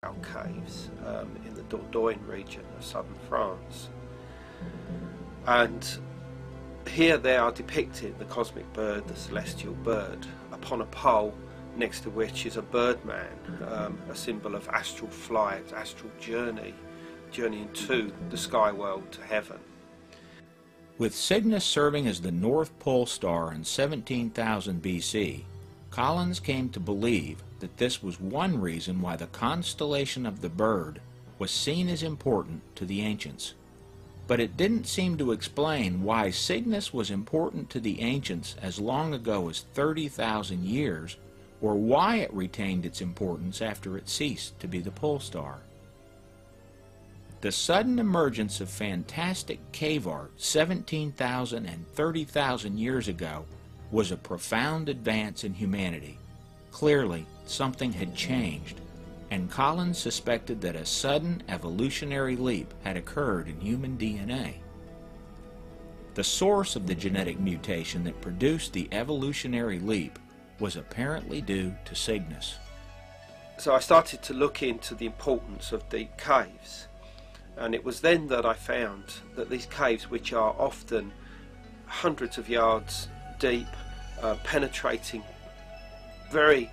caves in the Dordogne region of southern France. And here they are depicting the cosmic bird, the celestial bird, upon a pole next to which is a birdman, a symbol of astral flight, astral journeying to the sky world, to heaven. With Cygnus serving as the North Pole star in 17,000 BC, Collins came to believe that this was one reason why the constellation of the bird was seen as important to the ancients. But it didn't seem to explain why Cygnus was important to the ancients as long ago as 30,000 years, or why it retained its importance after it ceased to be the pole star. The sudden emergence of fantastic cave art 17,000 and 30,000 years ago was a profound advance in humanity. Clearly, something had changed, and Collins suspected that a sudden evolutionary leap had occurred in human DNA. The source of the genetic mutation that produced the evolutionary leap was apparently due to Cygnus. So I started to look into the importance of deep caves, and it was then that I found that these caves, which are often hundreds of yards deep, penetrating very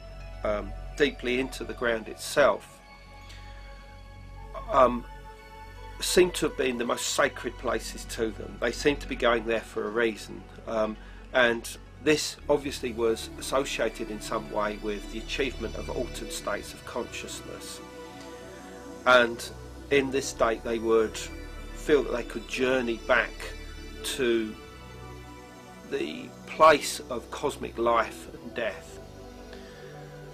deeply into the ground itself, seem to have been the most sacred places to them. They seem to be going there for a reason, and this obviously was associated in some way with the achievement of altered states of consciousness, and in this state they would feel that they could journey back to the place of cosmic life and death.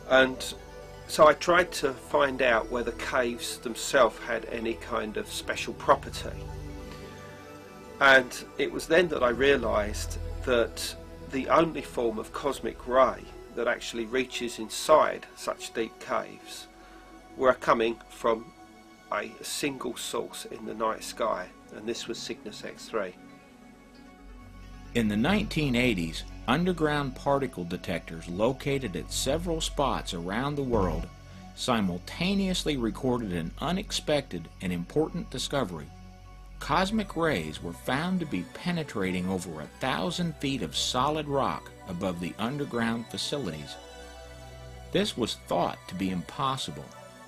And so I tried to find out whether caves themselves had any kind of special property, and it was then that I realized that the only form of cosmic ray that actually reaches inside such deep caves were coming from a single source in the night sky, and this was Cygnus X3. In the 1980s, underground particle detectors located at several spots around the world simultaneously recorded an unexpected and important discovery. Cosmic rays were found to be penetrating over 1,000 feet of solid rock above the underground facilities. This was thought to be impossible,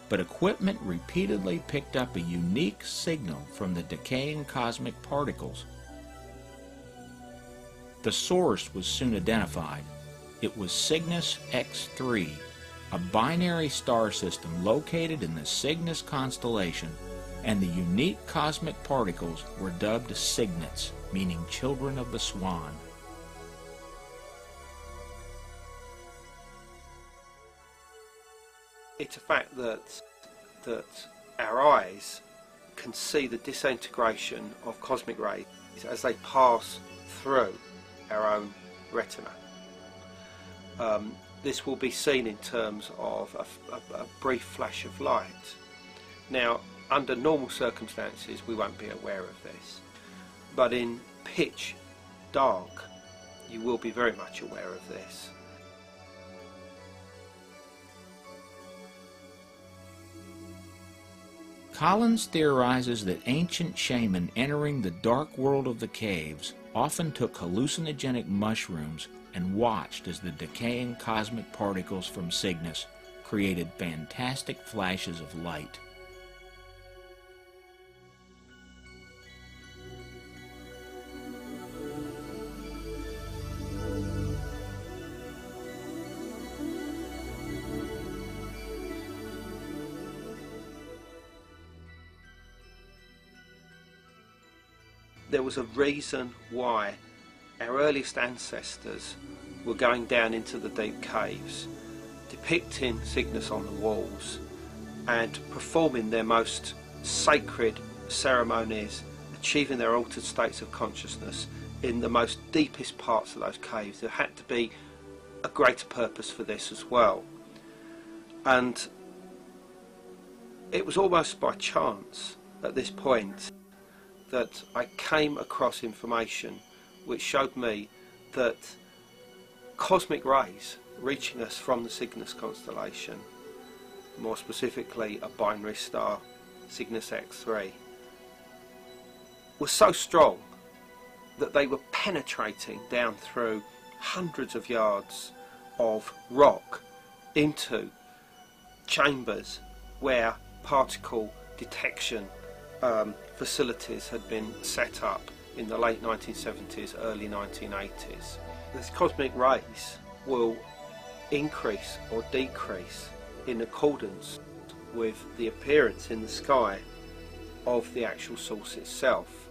but equipment repeatedly picked up a unique signal from the decaying cosmic particles. The source was soon identified. It was Cygnus X3, a binary star system located in the Cygnus constellation, and the unique cosmic particles were dubbed cygnets, meaning children of the swan. It's a fact that our eyes can see the disintegration of cosmic rays as they pass through our own retina. This will be seen in terms of a brief flash of light. Now, under normal circumstances we won't be aware of this, but in pitch dark you will be very much aware of this. Collins theorizes that ancient shaman entering the dark world of the caves often took hallucinogenic mushrooms and watched as the decaying cosmic particles from Cygnus created fantastic flashes of light. There was a reason why our earliest ancestors were going down into the deep caves, depicting Cygnus on the walls and performing their most sacred ceremonies, achieving their altered states of consciousness in the most deepest parts of those caves. There had to be a greater purpose for this as well, and it was almost by chance at this point that I came across information which showed me that cosmic rays reaching us from the Cygnus constellation more specifically a binary star, Cygnus X3, was so strong that they were penetrating down through hundreds of yards of rock into chambers where particle detection facilities had been set up in the late 1970s, early 1980s. These cosmic rays will increase or decrease in accordance with the appearance in the sky of the actual source itself.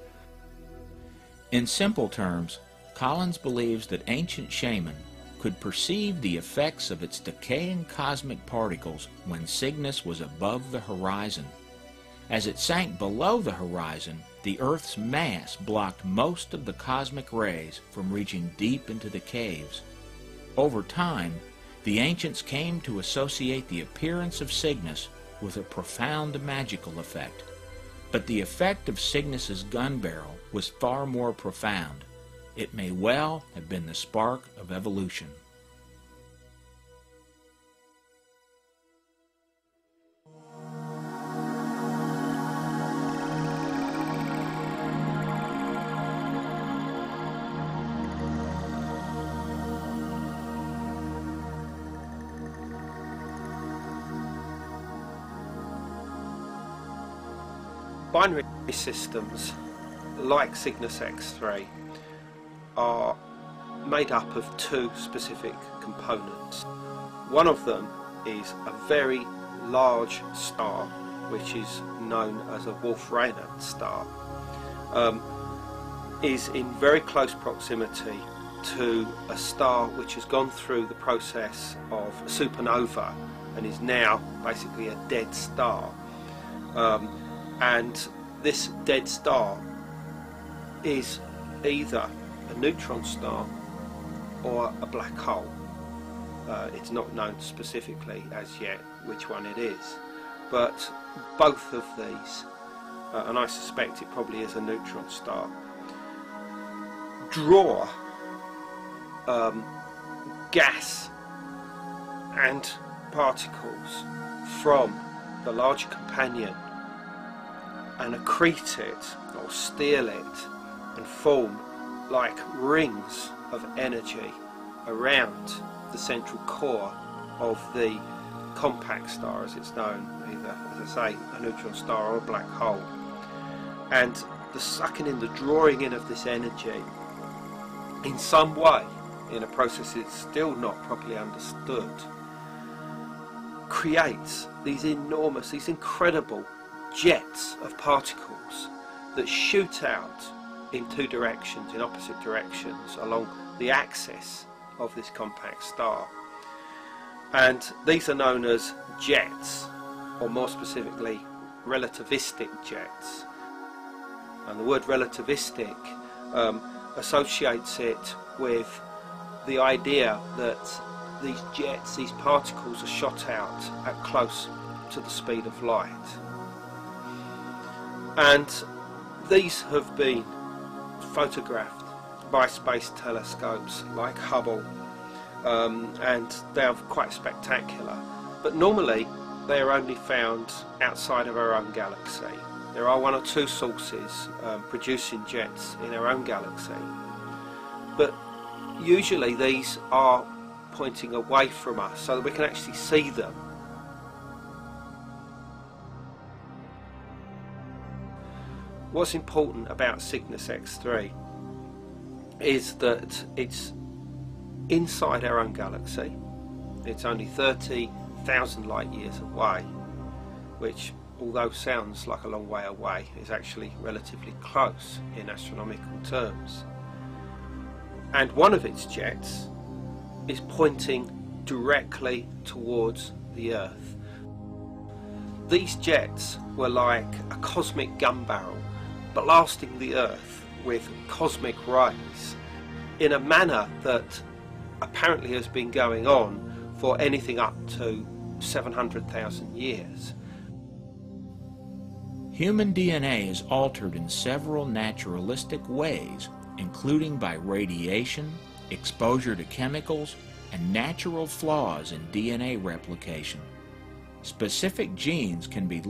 In simple terms, Collins believes that ancient Shaman could perceive the effects of its decaying cosmic particles when Cygnus was above the horizon. As it sank below the horizon, the Earth's mass blocked most of the cosmic rays from reaching deep into the caves. Over time, the ancients came to associate the appearance of Cygnus with a profound magical effect. But the effect of Cygnus's gun barrel was far more profound. It may well have been the spark of evolution. Binary systems like Cygnus X3 are made up of two specific components. One of them is a very large star, which is known as a Wolf-Rayet star, is in very close proximity to a star which has gone through the process of supernova and is now basically a dead star. And this dead star is either a neutron star or a black hole. It's not known specifically as yet which one it is, but both of these, and I suspect it probably is a neutron star, draw gas and particles from the larger companion and accrete it or steal it and form like rings of energy around the central core of the compact star, as it's known, either, as I say, a neutron star or a black hole. And the sucking in, the drawing in of this energy in some way, in a process that's still not properly understood, creates these enormous, these incredible jets of particles that shoot out in two directions, in opposite directions, along the axis of this compact star. And these are known as jets, or more specifically relativistic jets. And the word relativistic associates it with the idea that these jets, these particles, are shot out at close to the speed of light. And these have been photographed by space telescopes like Hubble, and they are quite spectacular. But normally they are only found outside of our own galaxy. There are one or two sources producing jets in our own galaxy, but usually these are pointing away from us so that we can actually see them. What's important about Cygnus X3 is that it's inside our own galaxy. It's only 30,000 light years away, which, although sounds like a long way away, is actually relatively close in astronomical terms. And one of its jets is pointing directly towards the Earth. These jets were like a cosmic gun barrel blasting the Earth with cosmic rays in a manner that apparently has been going on for anything up to 700,000 years. Human DNA is altered in several naturalistic ways, including by radiation, exposure to chemicals, and natural flaws in DNA replication. Specific genes can be